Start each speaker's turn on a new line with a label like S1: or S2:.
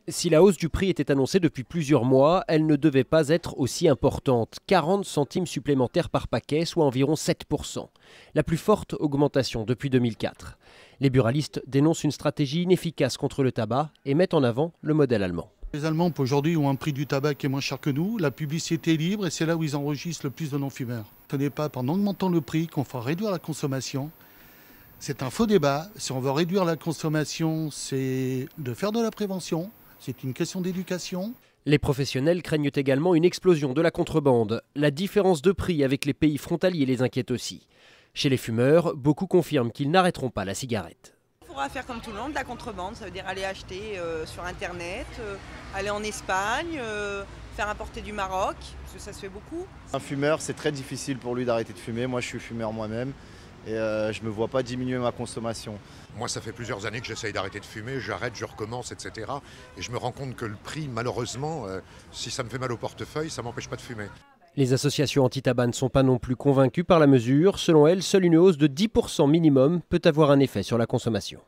S1: Si la hausse du prix était annoncée depuis plusieurs mois, elle ne devait pas être aussi importante. 40 centimes supplémentaires par paquet, soit environ 7%. La plus forte augmentation depuis 2004. Les buralistes dénoncent une stratégie inefficace contre le tabac et mettent en avant le modèle allemand.
S2: Les Allemands aujourd'hui ont un prix du tabac qui est moins cher que nous, la publicité est libre et c'est là où ils enregistrent le plus de non-fumeurs. Ce n'est pas en augmentant le prix qu'on fera réduire la consommation. C'est un faux débat. Si on veut réduire la consommation, c'est de faire de la prévention. C'est une question d'éducation.
S1: Les professionnels craignent également une explosion de la contrebande. La différence de prix avec les pays frontaliers les inquiète aussi. Chez les fumeurs, beaucoup confirment qu'ils n'arrêteront pas la cigarette.
S3: Il faudra faire comme tout le monde, de la contrebande, ça veut dire aller acheter sur Internet, aller en Espagne, faire importer du Maroc, parce que ça se fait beaucoup.
S4: Un fumeur, c'est très difficile pour lui d'arrêter de fumer. Moi, je suis fumeur moi-même et je ne me vois pas diminuer ma consommation.
S5: Moi, ça fait plusieurs années que j'essaye d'arrêter de fumer, j'arrête, je recommence, etc. Et je me rends compte que le prix, malheureusement, si ça me fait mal au portefeuille, ça ne m'empêche pas de fumer.
S1: Les associations anti-tabac ne sont pas non plus convaincues par la mesure. Selon elles, seule une hausse de 10% minimum peut avoir un effet sur la consommation.